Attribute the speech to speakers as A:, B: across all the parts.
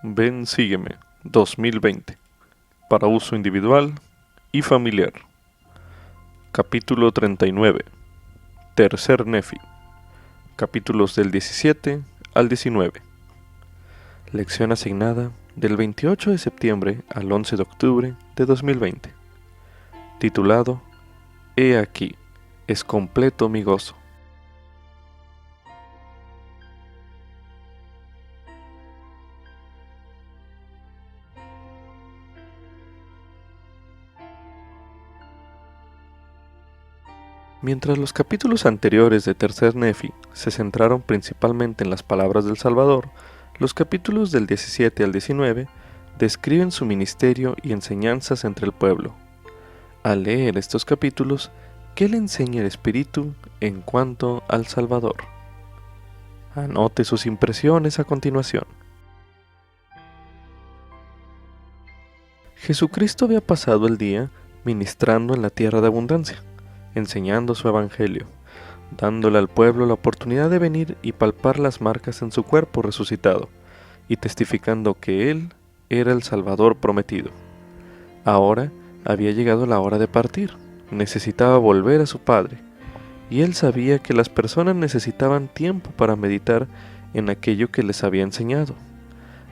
A: Ven, sígueme 2020 para uso individual y familiar. Capítulo 39. Tercer Nefi. Capítulos del 17 al 19. Lección asignada del 28 de septiembre al 11 de octubre de 2020. Titulado He aquí, es completo mi gozo. Mientras los capítulos anteriores de Tercer Nefi se centraron principalmente en las palabras del Salvador, los capítulos del 17 al 19 describen su ministerio y enseñanzas entre el pueblo. Al leer estos capítulos, ¿qué le enseña el Espíritu en cuanto al Salvador? Anote sus impresiones a continuación. Jesucristo había pasado el día ministrando en la tierra de abundancia, enseñando su evangelio, dándole al pueblo la oportunidad de venir y palpar las marcas en su cuerpo resucitado, y testificando que Él era el Salvador prometido. Ahora había llegado la hora de partir, necesitaba volver a su Padre, y Él sabía que las personas necesitaban tiempo para meditar en aquello que les había enseñado.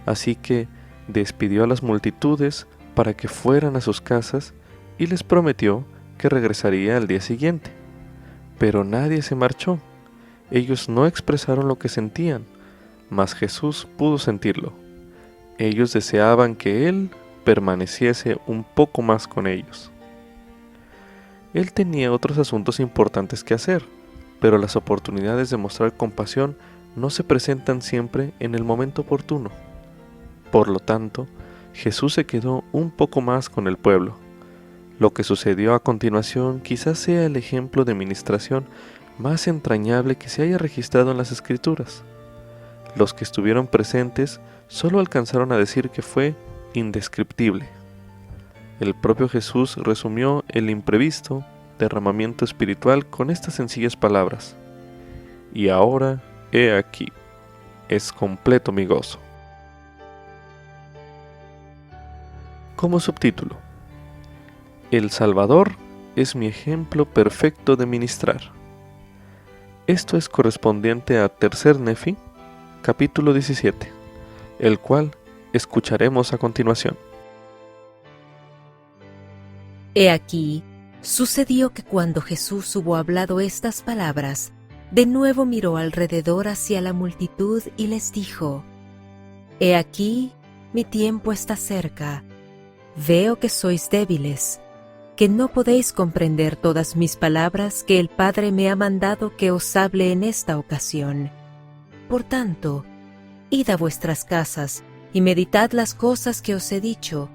A: Así que despidió a las multitudes para que fueran a sus casas y les prometió que regresaría al día siguiente. Pero nadie se marchó. Ellos no expresaron lo que sentían, mas Jesús pudo sentirlo. Ellos deseaban que Él permaneciese un poco más con ellos. Él tenía otros asuntos importantes que hacer, pero las oportunidades de mostrar compasión no se presentan siempre en el momento oportuno. Por lo tanto, Jesús se quedó un poco más con el pueblo. Lo que sucedió a continuación quizás sea el ejemplo de ministración más entrañable que se haya registrado en las Escrituras. Los que estuvieron presentes solo alcanzaron a decir que fue indescriptible. El propio Jesús resumió el imprevisto derramamiento espiritual con estas sencillas palabras: y ahora, he aquí, es completo mi gozo. Como subtítulo: El Salvador es mi ejemplo perfecto de ministrar. Esto es correspondiente a Tercer Nefi, capítulo 17, el cual escucharemos a continuación.
B: He aquí, sucedió que cuando Jesús hubo hablado estas palabras, de nuevo miró alrededor hacia la multitud y les dijo: He aquí, mi tiempo está cerca. Veo que sois débiles, que no podéis comprender todas mis palabras que el Padre me ha mandado que os hable en esta ocasión. Por tanto, id a vuestras casas y meditad las cosas que os he dicho,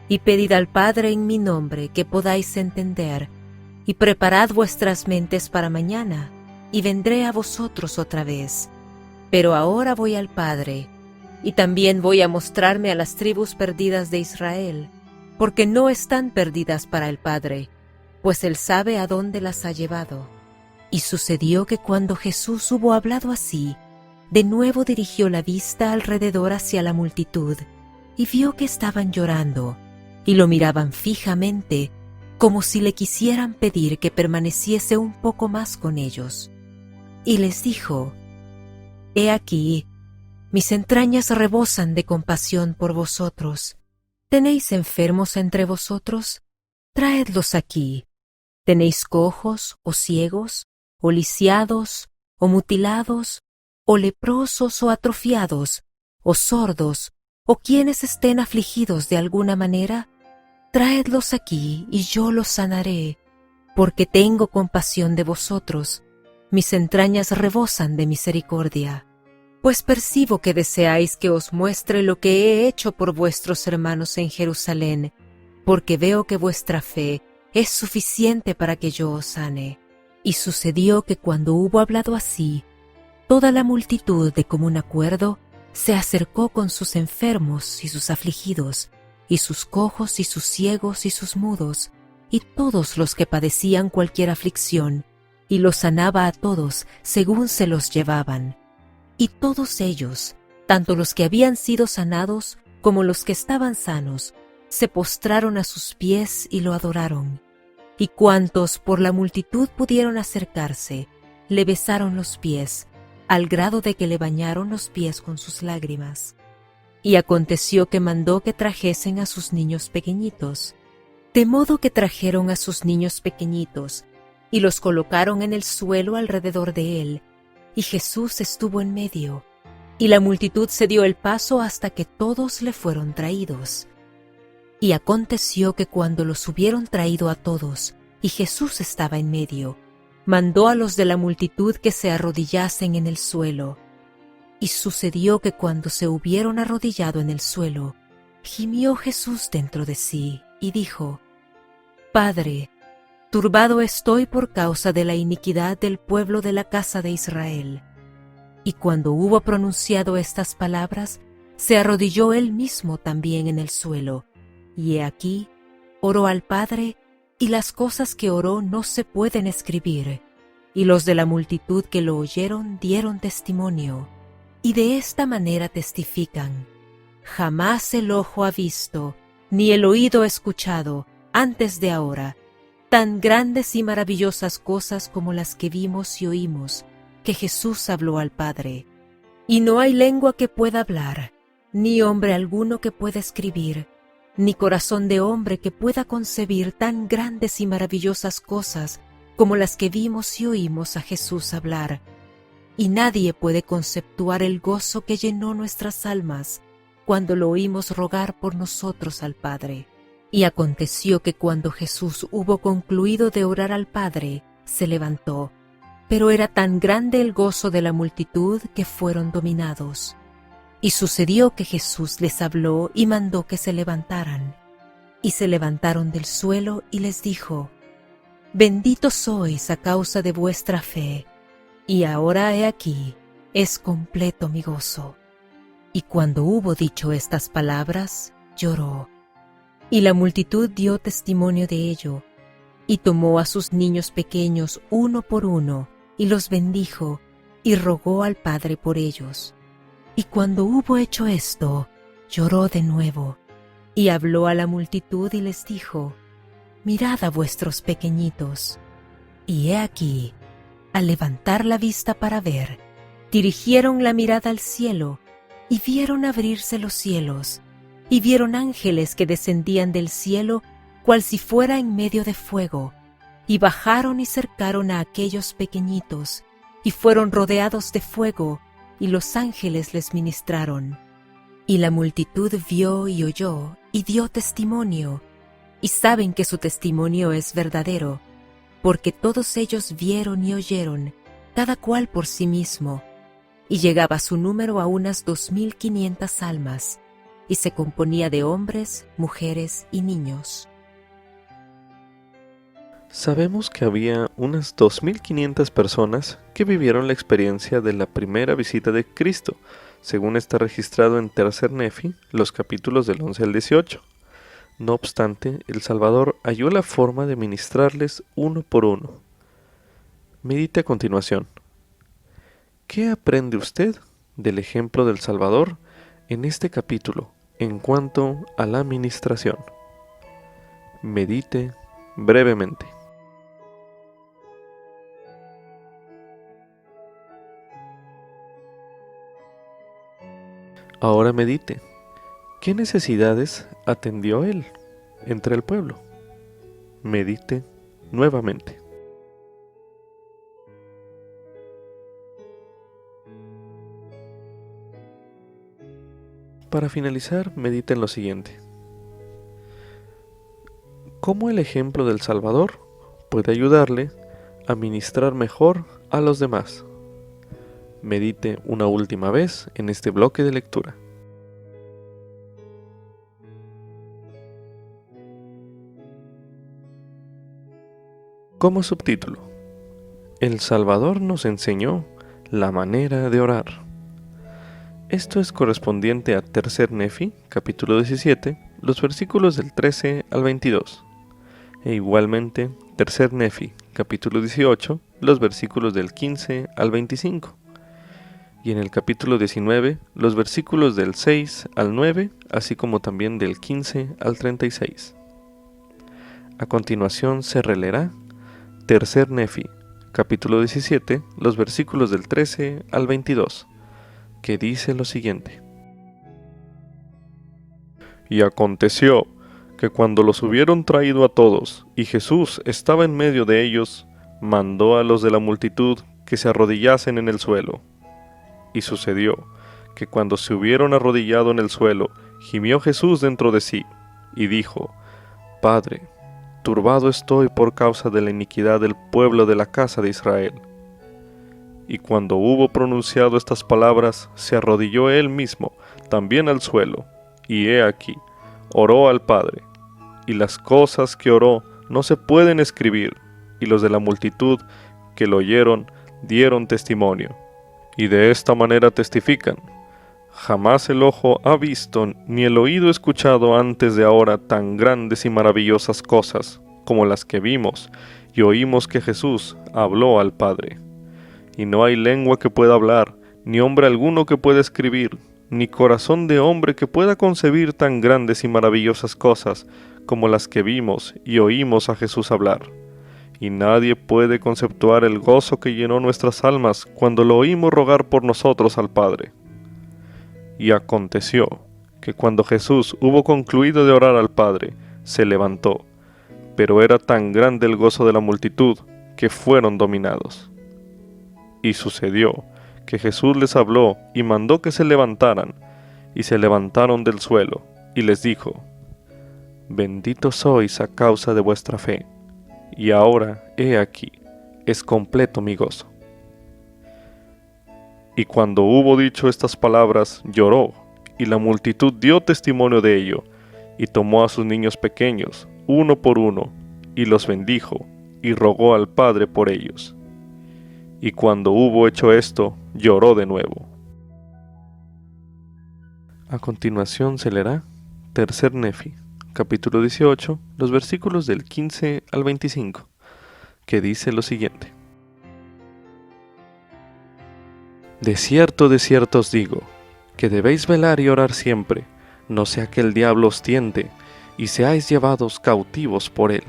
B: y pedid al Padre en mi nombre que podáis entender, y preparad vuestras mentes para mañana, y vendré a vosotros otra vez. Pero ahora voy al Padre, y también voy a mostrarme a las tribus perdidas de Israel, porque no están perdidas para el Padre, pues Él sabe a dónde las ha llevado. Y sucedió que cuando Jesús hubo hablado así, de nuevo dirigió la vista alrededor hacia la multitud, y vio que estaban llorando, y lo miraban fijamente, como si le quisieran pedir que permaneciese un poco más con ellos. Y les dijo: He aquí, mis entrañas rebosan de compasión por vosotros. ¿Tenéis enfermos entre vosotros? Traedlos aquí. ¿Tenéis cojos, o ciegos, o lisiados, o mutilados, o leprosos, o atrofiados, o sordos, o quienes estén afligidos de alguna manera? Traedlos aquí, y yo los sanaré, porque tengo compasión de vosotros. Mis entrañas rebosan de misericordia. Pues percibo que deseáis que os muestre lo que he hecho por vuestros hermanos en Jerusalén, porque veo que vuestra fe es suficiente para que yo os sane. Y sucedió que cuando hubo hablado así, toda la multitud de común acuerdo se acercó con sus enfermos y sus afligidos, y sus cojos y sus ciegos y sus mudos, y todos los que padecían cualquier aflicción, y los sanaba a todos según se los llevaban. Y todos ellos, Tanto los que habían sido sanados como los que estaban sanos se postraron a sus pies y lo adoraron. Y cuantos por la multitud pudieron acercarse, le besaron los pies, al grado de que le bañaron los pies con sus lágrimas. Y aconteció que mandó que trajesen a sus niños pequeñitos, de modo que trajeron a sus niños pequeñitos, y los colocaron en el suelo alrededor de él, y Jesús estuvo en medio, y la multitud se dio el paso hasta que todos le fueron traídos. Y aconteció que cuando los hubieron traído a todos, y Jesús estaba en medio, mandó a los de la multitud que se arrodillasen en el suelo. Y sucedió que cuando se hubieron arrodillado en el suelo, gimió Jesús dentro de sí, y dijo: Padre, turbado estoy por causa de la iniquidad del pueblo de la casa de Israel. Y cuando hubo pronunciado estas palabras, se arrodilló él mismo también en el suelo, y he aquí, oró al Padre, y las cosas que oró no se pueden escribir. Y los de la multitud que lo oyeron dieron testimonio, y de esta manera testifican: jamás el ojo ha visto, ni el oído escuchado, antes de ahora, tan grandes y maravillosas cosas como las que vimos y oímos, que Jesús habló al Padre. Y no hay lengua que pueda hablar, ni hombre alguno que pueda escribir, ni corazón de hombre que pueda concebir tan grandes y maravillosas cosas como las que vimos y oímos a Jesús hablar. Y nadie puede conceptuar el gozo que llenó nuestras almas cuando lo oímos rogar por nosotros al Padre. Y aconteció que cuando Jesús hubo concluido de orar al Padre, se levantó, pero era tan grande el gozo de la multitud que fueron dominados. Y sucedió que Jesús les habló y mandó que se levantaran. Y se levantaron del suelo y les dijo: Benditos sois a causa de vuestra fe, y ahora he aquí, es completo mi gozo. Y cuando hubo dicho estas palabras, lloró. Y la multitud dio testimonio de ello, y tomó a sus niños pequeños uno por uno, y los bendijo, y rogó al Padre por ellos. Y cuando hubo hecho esto, lloró de nuevo, y habló a la multitud y les dijo: Mirad a vuestros pequeñitos. Y he aquí, al levantar la vista para ver, dirigieron la mirada al cielo, y vieron abrirse los cielos, y vieron ángeles que descendían del cielo, cual si fuera en medio de fuego, y bajaron y cercaron a aquellos pequeñitos, y fueron rodeados de fuego, y los ángeles les ministraron. Y la multitud vio y oyó, y dio testimonio, y saben que su testimonio es verdadero, porque todos ellos vieron y oyeron, cada cual por sí mismo, y llegaba su número a unas 2500 almas, y se componía de hombres, mujeres y niños.
A: Sabemos que había unas 2500 personas que vivieron la experiencia de la primera visita de Cristo, según está registrado en Tercer Nefi, los capítulos del 11 al 18. No obstante, el Salvador halló la forma de ministrarles uno por uno. Medite a continuación. ¿Qué aprende usted del ejemplo del Salvador en este capítulo en cuanto a la ministración? Medite brevemente. Ahora medite. ¿Qué necesidades atendió él entre el pueblo? Medite nuevamente. Para finalizar, medite en lo siguiente. ¿Cómo el ejemplo del Salvador puede ayudarle a ministrar mejor a los demás? Medite una última vez en este bloque de lectura. Como subtítulo, El Salvador nos enseñó la manera de orar. Esto es correspondiente a Tercer Nefi, capítulo 17, los versículos del 13 al 22. E igualmente, Tercer Nefi, capítulo 18, los versículos del 15 al 25. y en el capítulo 19 los versículos del 6 al 9, así como también del 15 al 36. A continuación se releerá Tercer Nefi, capítulo 17, los versículos del 13 al 22, que dice lo siguiente. Y aconteció que cuando los hubieron traído a todos, y Jesús estaba en medio de ellos, mandó a los de la multitud que se arrodillasen en el suelo. Y sucedió que cuando se hubieron arrodillado en el suelo, gimió Jesús dentro de sí, y dijo, Padre, turbado estoy por causa de la iniquidad del pueblo de la casa de Israel. Y cuando hubo pronunciado estas palabras, se arrodilló él mismo también al suelo, y he aquí, oró al Padre. Y las cosas que oró no se pueden escribir, y los de la multitud que lo oyeron dieron testimonio. Y de esta manera testifican, jamás el ojo ha visto ni el oído escuchado antes de ahora tan grandes y maravillosas cosas como las que vimos y oímos que Jesús habló al Padre. Y no hay lengua que pueda hablar, ni hombre alguno que pueda escribir, ni corazón de hombre que pueda concebir tan grandes y maravillosas cosas como las que vimos y oímos a Jesús hablar. Y nadie puede conceptuar el gozo que llenó nuestras almas cuando lo oímos rogar por nosotros al Padre. Y aconteció que cuando Jesús hubo concluido de orar al Padre, se levantó, pero era tan grande el gozo de la multitud que fueron dominados. Y sucedió que Jesús les habló y mandó que se levantaran, y se levantaron del suelo, y les dijo, Benditos sois a causa de vuestra fe, y ahora, he aquí, es completo mi gozo. Y cuando hubo dicho estas palabras, lloró, y la multitud dio testimonio de ello, y tomó a sus niños pequeños, uno por uno, y los bendijo, y rogó al Padre por ellos. Y cuando hubo hecho esto, lloró de nuevo. A continuación se leerá Tercer Nefi, capítulo 18, los versículos del 15 al 25, que dice lo siguiente. De cierto os digo, que debéis velar y orar siempre, no sea que el diablo os tiente, y seáis llevados cautivos por él.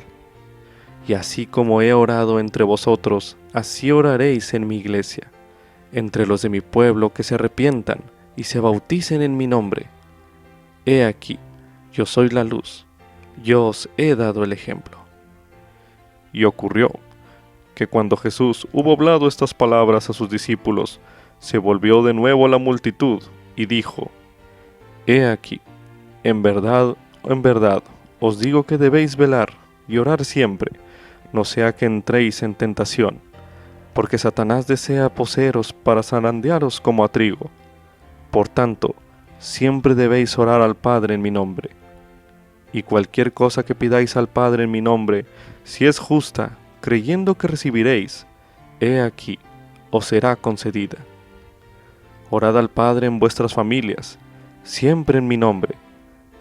A: Y así como he orado entre vosotros, así oraréis en mi iglesia, entre los de mi pueblo que se arrepientan y se bauticen en mi nombre. He aquí, yo soy la luz, yo os he dado el ejemplo. Y ocurrió que cuando Jesús hubo hablado estas palabras a sus discípulos, se volvió de nuevo a la multitud y dijo, He aquí, en verdad, os digo que debéis velar y orar siempre, no sea que entréis en tentación, porque Satanás desea poseeros para zarandearos como a trigo. Por tanto, siempre debéis orar al Padre en mi nombre. Y cualquier cosa que pidáis al Padre en mi nombre, si es justa, creyendo que recibiréis, he aquí, os será concedida. Orad al Padre en vuestras familias, siempre en mi nombre,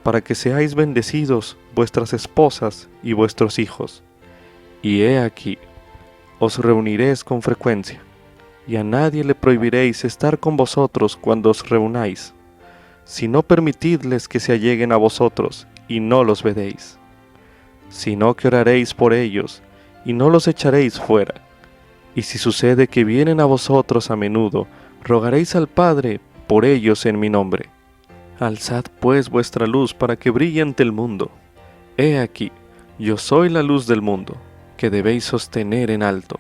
A: para que seáis bendecidos vuestras esposas y vuestros hijos. Y he aquí, os reuniréis con frecuencia, y a nadie le prohibiréis estar con vosotros cuando os reunáis, sino permitidles que se alleguen a vosotros, y no los vedéis, sino que oraréis por ellos, y no los echaréis fuera. Y si sucede que vienen a vosotros a menudo, rogaréis al Padre por ellos en mi nombre. Alzad pues vuestra luz para que brille ante el mundo. He aquí, yo soy la luz del mundo, que debéis sostener en alto.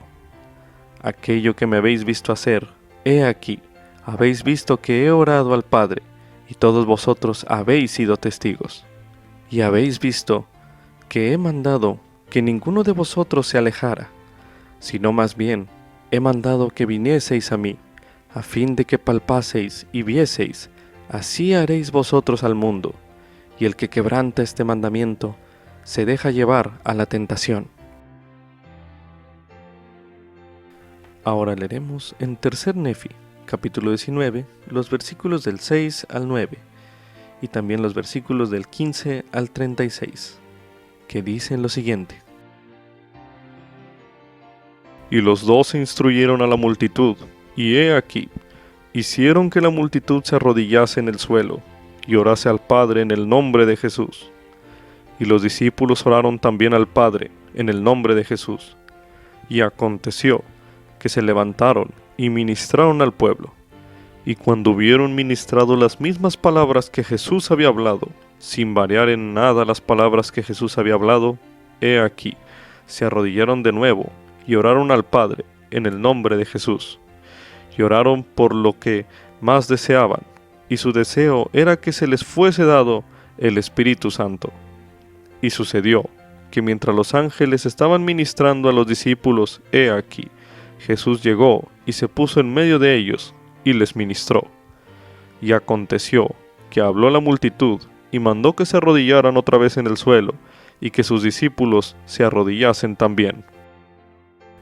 A: Aquello que me habéis visto hacer, he aquí, habéis visto que he orado al Padre, y todos vosotros habéis sido testigos. Y habéis visto que he mandado que ninguno de vosotros se alejara, sino más bien he mandado que vinieseis a mí, a fin de que palpaseis y vieseis, así haréis vosotros al mundo, y el que quebranta este mandamiento se deja llevar a la tentación. Ahora leeremos en Tercer Nefi, capítulo 19, los versículos del 6 al 9, y también los versículos del 15 al 36, que dicen lo siguiente. Y los 12 instruyeron a la multitud, y he aquí, hicieron que la multitud se arrodillase en el suelo y orase al Padre en el nombre de Jesús. Y los discípulos oraron también al Padre en el nombre de Jesús. Y aconteció que se levantaron y ministraron al pueblo. Y cuando hubieron ministrado las mismas palabras que Jesús había hablado, sin variar en nada las palabras que Jesús había hablado, he aquí, se arrodillaron de nuevo y oraron al Padre en el nombre de Jesús. Y oraron por lo que más deseaban, y su deseo era que se les fuese dado el Espíritu Santo. Y sucedió que mientras los ángeles estaban ministrando a los discípulos, he aquí, Jesús llegó y se puso en medio de ellos y les ministró. Y aconteció que habló a la multitud y mandó que se arrodillaran otra vez en el suelo y que sus discípulos se arrodillasen también.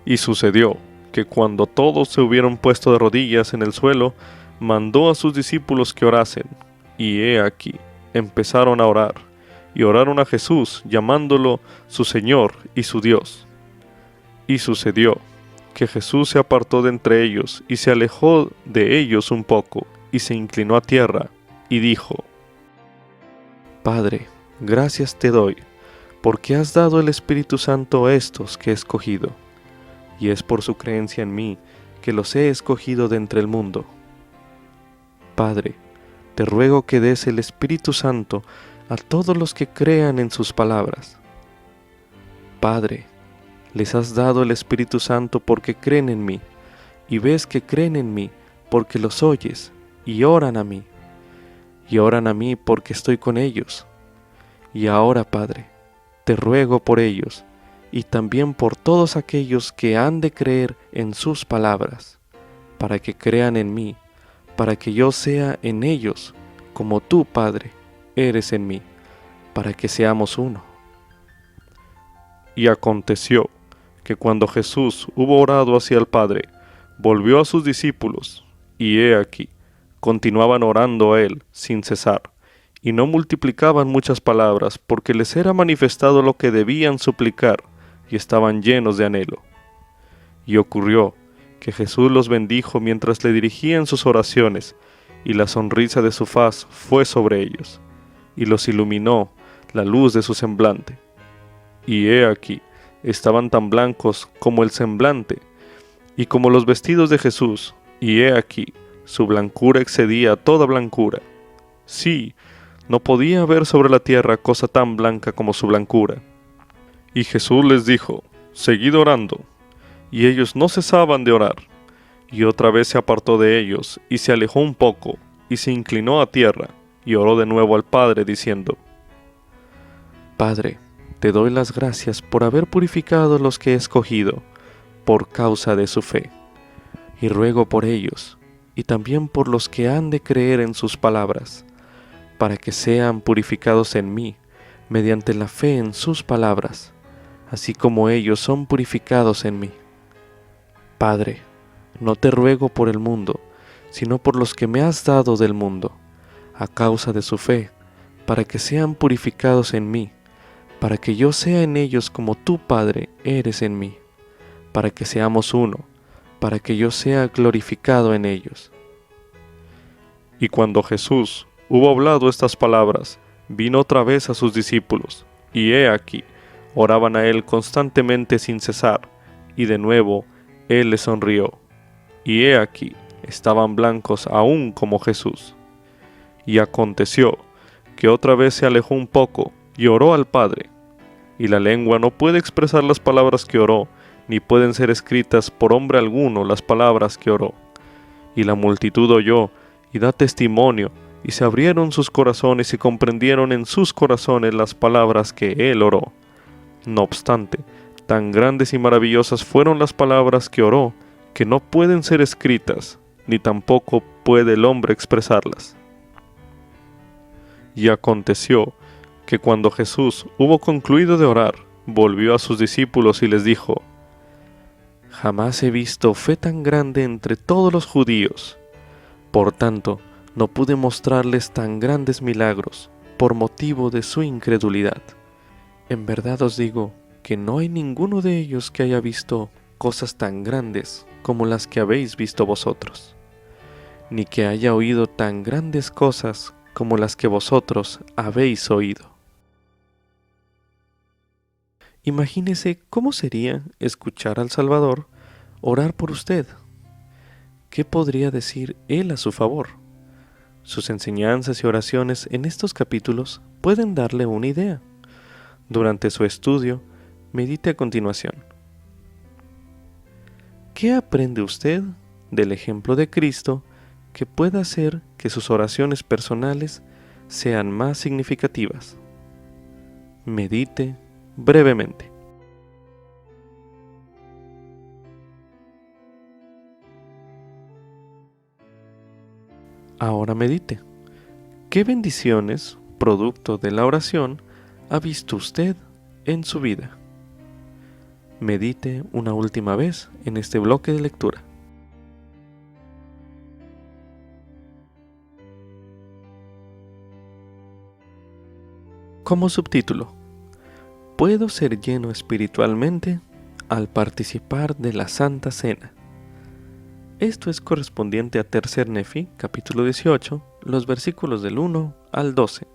A: Y sucedió que cuando todos se hubieron puesto de rodillas en el suelo, mandó a sus discípulos que orasen, y he aquí, empezaron a orar, y oraron a Jesús, llamándolo su Señor y su Dios. Y sucedió que Jesús se apartó de entre ellos, y se alejó de ellos un poco, y se inclinó a tierra, y dijo: Padre, gracias te doy, porque has dado el Espíritu Santo a estos que he escogido, y es por su creencia en mí que los he escogido de entre el mundo. Padre, te ruego que des el Espíritu Santo a todos los que crean en sus palabras. Padre, les has dado el Espíritu Santo porque creen en mí, y ves que creen en mí porque los oyes, y oran a mí. Y oran a mí porque estoy con ellos. Y ahora, Padre, te ruego por ellos, y también por todos aquellos que han de creer en sus palabras, para que crean en mí, para que yo sea en ellos, como tú, Padre, eres en mí, para que seamos uno. Y aconteció que cuando Jesús hubo orado hacia el Padre, volvió a sus discípulos, y he aquí, continuaban orando a él sin cesar, y no multiplicaban muchas palabras, porque les era manifestado lo que debían suplicar, y estaban llenos de anhelo. Y ocurrió que Jesús los bendijo mientras le dirigían sus oraciones, y la sonrisa de su faz fue sobre ellos, y los iluminó la luz de su semblante. Y he aquí, estaban tan blancos como el semblante, y como los vestidos de Jesús, y he aquí, su blancura excedía toda blancura. Sí, no podía haber sobre la tierra cosa tan blanca como su blancura. Y Jesús les dijo: Seguid orando. Y ellos no cesaban de orar. Y otra vez se apartó de ellos, y se alejó un poco, y se inclinó a tierra, y oró de nuevo al Padre, diciendo: Padre, te doy las gracias por haber purificado los que he escogido, por causa de su fe. Y ruego por ellos, y también por los que han de creer en sus palabras, para que sean purificados en mí, mediante la fe en sus palabras, así como ellos son purificados en mí. Padre, no te ruego por el mundo, sino por los que me has dado del mundo, a causa de su fe, para que sean purificados en mí, para que yo sea en ellos como tú, Padre, eres en mí, para que seamos uno, para que yo sea glorificado en ellos. Y cuando Jesús hubo hablado estas palabras, vino otra vez a sus discípulos, y he aquí, oraban a él constantemente sin cesar, y de nuevo él les sonrió, y he aquí, estaban blancos aún como Jesús. Y aconteció que otra vez se alejó un poco, y oró al Padre. Y la lengua no puede expresar las palabras que oró, ni pueden ser escritas por hombre alguno las palabras que oró. Y la multitud oyó, y da testimonio, y se abrieron sus corazones y comprendieron en sus corazones las palabras que él oró. No obstante, tan grandes y maravillosas fueron las palabras que oró, que no pueden ser escritas, ni tampoco puede el hombre expresarlas. Y aconteció que cuando Jesús hubo concluido de orar, volvió a sus discípulos y les dijo: Jamás he visto fe tan grande entre todos los judíos. Por tanto, no pude mostrarles tan grandes milagros por motivo de su incredulidad. En verdad os digo que no hay ninguno de ellos que haya visto cosas tan grandes como las que habéis visto vosotros. ni que haya oído tan grandes cosas como las que vosotros habéis oído. Imagínese cómo sería escuchar al Salvador orar por usted. ¿Qué podría decir Él a su favor? Sus enseñanzas y oraciones en estos capítulos pueden darle una idea. Durante su estudio, medite a continuación. ¿Qué aprende usted del ejemplo de Cristo que pueda hacer que sus oraciones personales sean más significativas? Medite brevemente. Ahora medite. ¿Qué bendiciones, producto de la oración, ha visto usted en su vida? Medite una última vez en este bloque de lectura. Como subtítulo, ¿puedo ser lleno espiritualmente al participar de la Santa Cena? Esto es correspondiente a Tercer Nefi, capítulo 18, los versículos del 1 al 12,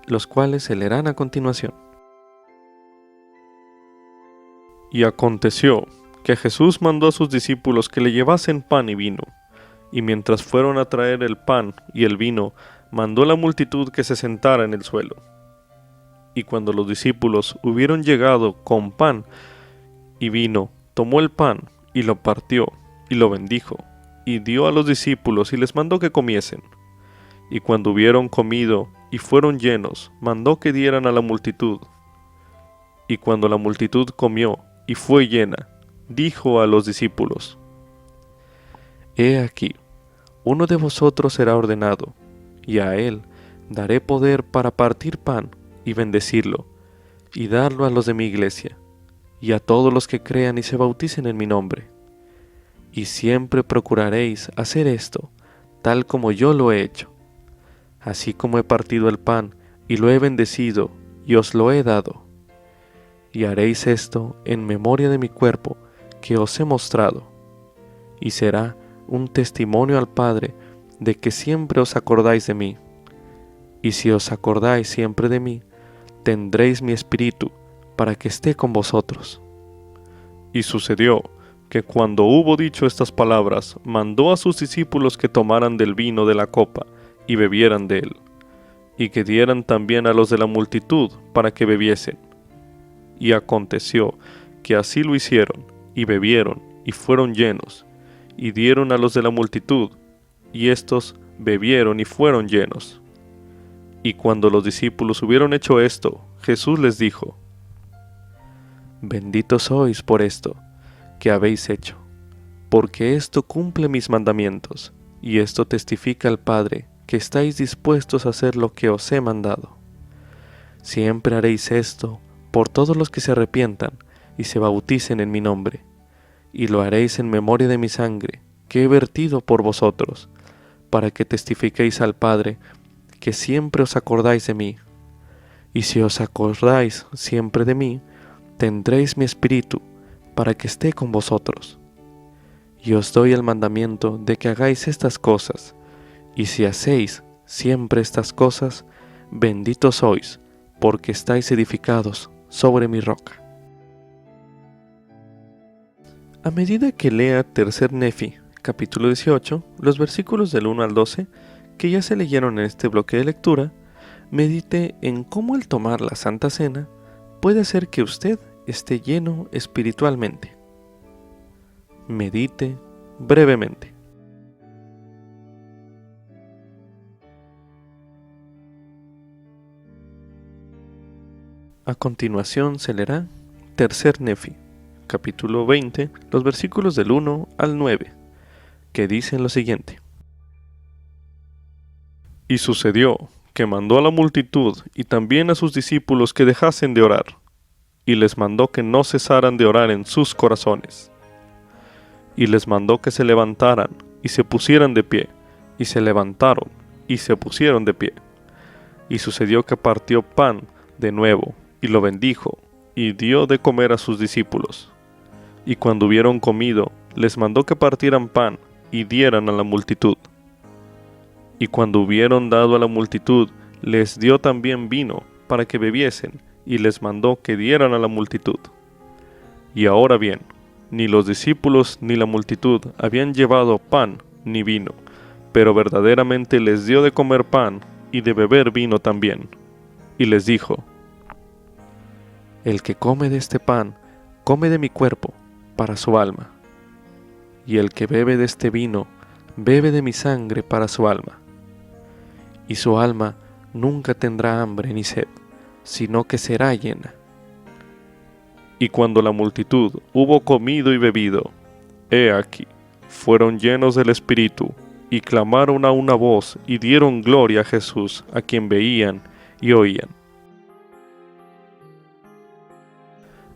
A: los cuales se leerán a continuación. Y aconteció que Jesús mandó a sus discípulos que le llevasen pan y vino, y mientras fueron a traer el pan y el vino, mandó a la multitud que se sentara en el suelo. Y cuando los discípulos hubieron llegado con pan y vino, tomó el pan y lo partió, y lo bendijo, y dio a los discípulos y les mandó que comiesen. Y cuando hubieron comido y fueron llenos, mandó que dieran a la multitud. Y cuando la multitud comió y fue llena, dijo a los discípulos: He aquí, uno de vosotros será ordenado, y a él daré poder para partir pan y bendecirlo, y darlo a los de mi iglesia, y a todos los que crean y se bauticen en mi nombre. Y siempre procuraréis hacer esto, tal como yo lo he hecho. Así como he partido el pan, y lo he bendecido, y os lo he dado. Y haréis esto en memoria de mi cuerpo, que os he mostrado. Y será un testimonio al Padre, de que siempre os acordáis de mí. Y si os acordáis siempre de mí, tendréis mi espíritu, para que esté con vosotros. Y sucedió que cuando hubo dicho estas palabras, mandó a sus discípulos que tomaran del vino de la copa y bebieran de él, y que dieran también a los de la multitud para que bebiesen. Y aconteció que así lo hicieron, y bebieron, y fueron llenos, y dieron a los de la multitud, y éstos bebieron y fueron llenos. Y cuando los discípulos hubieron hecho esto, Jesús les dijo: Benditos sois por esto que habéis hecho, porque esto cumple mis mandamientos, y esto testifica al Padre que estáis dispuestos a hacer lo que os he mandado. Siempre haréis esto por todos los que se arrepientan y se bauticen en mi nombre, y lo haréis en memoria de mi sangre, que he vertido por vosotros, para que testifiquéis al Padre que siempre os acordáis de mí. Y si os acordáis siempre de mí, tendréis mi espíritu, para que esté con vosotros. Y os doy el mandamiento de que hagáis estas cosas, y si hacéis siempre estas cosas, benditos sois, porque estáis edificados sobre mi roca. A medida que lea Tercer Nefi, capítulo 18, los versículos del 1 al 12, que ya se leyeron en este bloque de lectura, medite en cómo el tomar la Santa Cena puede hacer que usted esté lleno espiritualmente. Medite brevemente. A continuación se leerá Tercer Nefi, capítulo 20, los versículos del 1 al 9, que dicen lo siguiente. Y sucedió que mandó a la multitud y también a sus discípulos que dejasen de orar, y les mandó que no cesaran de orar en sus corazones. Y les mandó que se levantaran y se pusieran de pie, y se levantaron y se pusieron de pie. Y sucedió que partió pan de nuevo, y lo bendijo, y dio de comer a sus discípulos. Y cuando hubieron comido, les mandó que partieran pan, y dieran a la multitud. Y cuando hubieron dado a la multitud, les dio también vino para que bebiesen, y les mandó que dieran a la multitud. Y ahora bien, ni los discípulos ni la multitud habían llevado pan ni vino, pero verdaderamente les dio de comer pan y de beber vino también. Y les dijo: El que come de este pan, come de mi cuerpo, para su alma. Y el que bebe de este vino, bebe de mi sangre para su alma. Y su alma nunca tendrá hambre ni sed, sino que será llena. Y cuando la multitud hubo comido y bebido, he aquí, fueron llenos del Espíritu, y clamaron a una voz, y dieron gloria a Jesús, a quien veían y oían.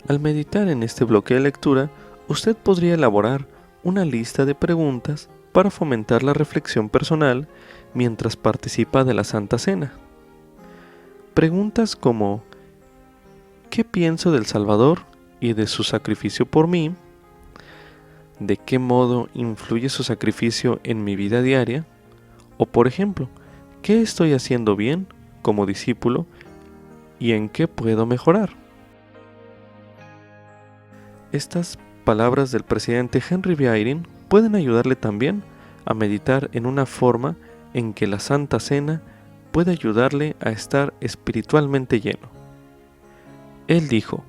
A: Al meditar en este bloque de lectura, usted podría elaborar una lista de preguntas para fomentar la reflexión personal mientras participa de la Santa Cena. Preguntas como: ¿qué pienso del Salvador y de su sacrificio por mí? ¿De qué modo influye su sacrificio en mi vida diaria? O por ejemplo, ¿qué estoy haciendo bien como discípulo y en qué puedo mejorar? Estas palabras del presidente Henry B. Eyring pueden ayudarle también a meditar en una forma en que la Santa Cena puede ayudarle a estar espiritualmente lleno. Él dijo: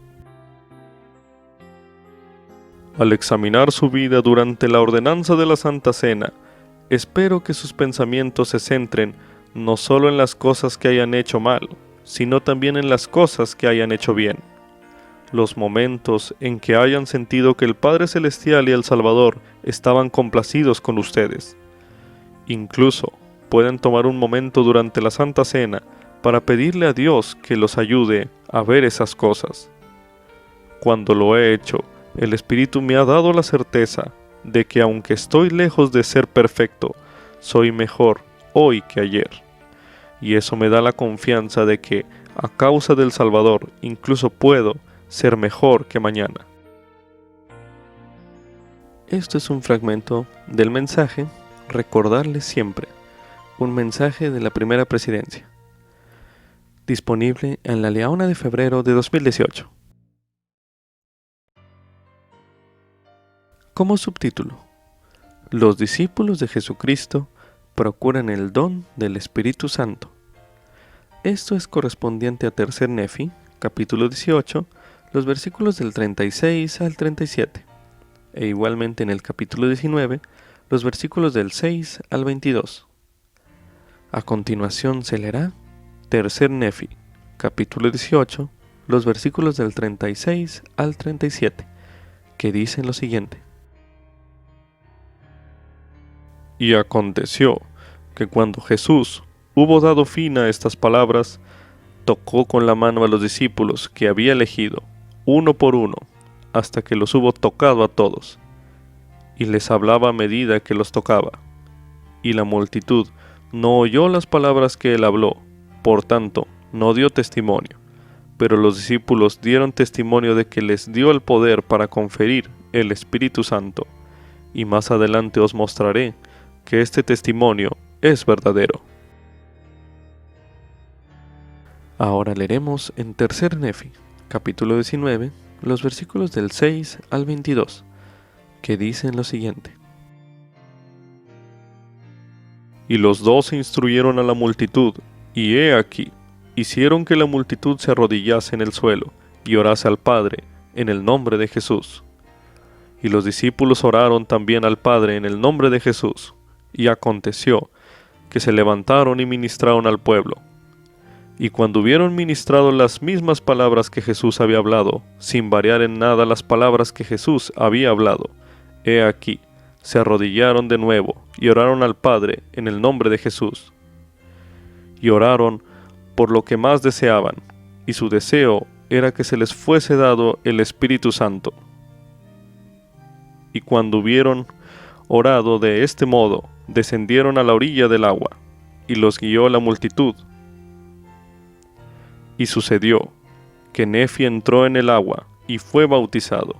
A: Al examinar su vida durante la ordenanza de la Santa Cena, espero que sus pensamientos se centren no solo en las cosas que hayan hecho mal, sino también en las cosas que hayan hecho bien. Los momentos en que hayan sentido que el Padre Celestial y el Salvador estaban complacidos con ustedes. Incluso pueden tomar un momento durante la Santa Cena para pedirle a Dios que los ayude a ver esas cosas. Cuando lo he hecho, el Espíritu me ha dado la certeza de que aunque estoy lejos de ser perfecto, soy mejor hoy que ayer. Y eso me da la confianza de que, a causa del Salvador, incluso puedo ser mejor que mañana. Esto es un fragmento del mensaje Recordarles siempre, un mensaje de la Primera Presidencia, disponible en La Leona de febrero de 2018. Como subtítulo: Los discípulos de Jesucristo procuran el don del Espíritu Santo. Esto es correspondiente a Tercer Nefi, capítulo 18, los versículos del 36 al 37, e igualmente en el capítulo 19, los versículos del 6 al 22. A continuación se leerá Tercer Nefi, capítulo 18, los versículos del 36 al 37, que dicen lo siguiente: Y aconteció que cuando Jesús hubo dado fin a estas palabras, tocó con la mano a los discípulos que había elegido, uno por uno, hasta que los hubo tocado a todos, y les hablaba a medida que los tocaba. Y la multitud no oyó las palabras que él habló, por tanto, no dio testimonio, pero los discípulos dieron testimonio de que les dio el poder para conferir el Espíritu Santo, y más adelante os mostraré que este testimonio es verdadero. Ahora leeremos en Tercer Nefi, capítulo 19, los versículos del 6 al 22, que dicen lo siguiente: Y los 12 instruyeron a la multitud, y he aquí, hicieron que la multitud se arrodillase en el suelo, y orase al Padre, en el nombre de Jesús. Y los discípulos oraron también al Padre en el nombre de Jesús, y aconteció que se levantaron y ministraron al pueblo. Y cuando hubieron ministrado las mismas palabras que Jesús había hablado, sin variar en nada las palabras que Jesús había hablado, he aquí, se arrodillaron de nuevo y oraron al Padre en el nombre de Jesús. Y oraron por lo que más deseaban, y su deseo era que se les fuese dado el Espíritu Santo. Y cuando hubieron orado de este modo, descendieron a la orilla del agua, y los guió la multitud. Y sucedió que Nefi entró en el agua y fue bautizado,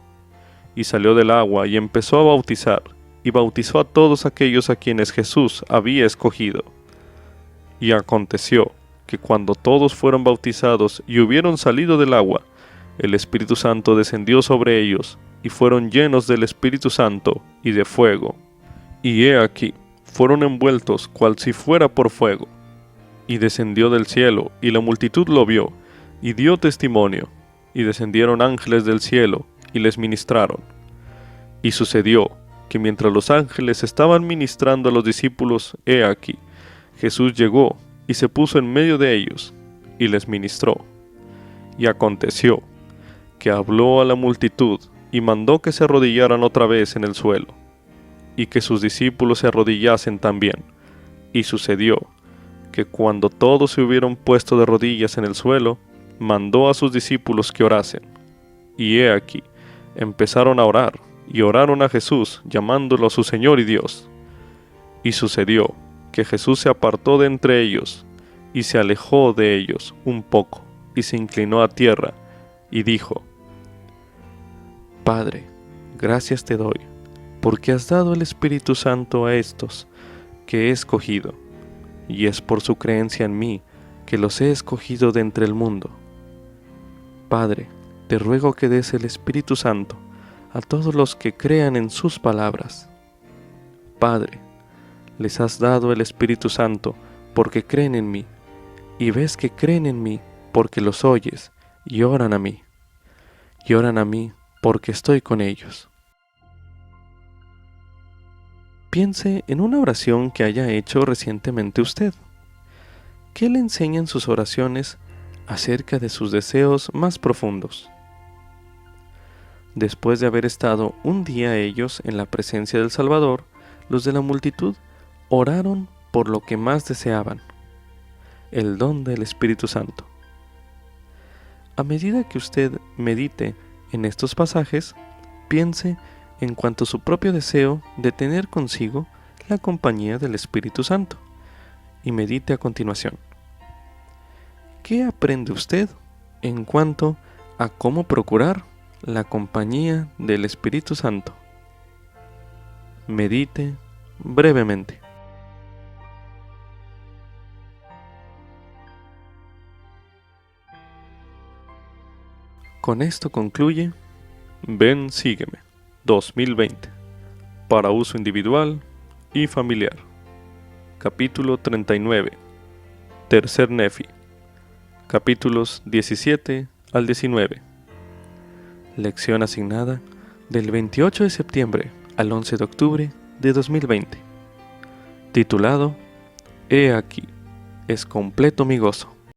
A: y salió del agua y empezó a bautizar, y bautizó a todos aquellos a quienes Jesús había escogido. Y aconteció que cuando todos fueron bautizados y hubieron salido del agua, el Espíritu Santo descendió sobre ellos, y fueron llenos del Espíritu Santo y de fuego. Y he aquí, fueron envueltos cual si fuera por fuego. Y descendió del cielo, y la multitud lo vio, y dio testimonio, y descendieron ángeles del cielo, y les ministraron. Y sucedió que mientras los ángeles estaban ministrando a los discípulos, he aquí, Jesús llegó y se puso en medio de ellos, y les ministró. Y aconteció que habló a la multitud, y mandó que se arrodillaran otra vez en el suelo, y que sus discípulos se arrodillasen también. Y sucedió que cuando todos se hubieron puesto de rodillas en el suelo, mandó a sus discípulos que orasen. Y he aquí, empezaron a orar, y oraron a Jesús, llamándolo a su Señor y Dios. Y sucedió que Jesús se apartó de entre ellos, y se alejó de ellos un poco, y se inclinó a tierra, y dijo: Padre, gracias te doy, porque has dado el Espíritu Santo a estos que he escogido, y es por su creencia en mí que los he escogido de entre el mundo. Padre, te ruego que des el Espíritu Santo a todos los que crean en sus palabras. Padre, les has dado el Espíritu Santo porque creen en mí, y ves que creen en mí porque los oyes y oran a mí. Y oran a mí porque estoy con ellos. Piense en una oración que haya hecho recientemente usted. ¿Qué le enseña en sus oraciones acerca de sus deseos más profundos? Después de haber estado un día ellos en la presencia del Salvador, los de la multitud oraron por lo que más deseaban, el don del Espíritu Santo. A medida que usted medite en estos pasajes, piense en cuanto a su propio deseo de tener consigo la compañía del Espíritu Santo, y medite a continuación. ¿Qué aprende usted en cuanto a cómo procurar la compañía del Espíritu Santo? Medite brevemente. Con esto concluye Ven, sígueme 2020 para uso individual y familiar. Capítulo 39. Tercer Nefi. Capítulos 17 al 19. Lección asignada del 28 de septiembre al 11 de octubre de 2020. Titulado: He aquí, es completo mi gozo.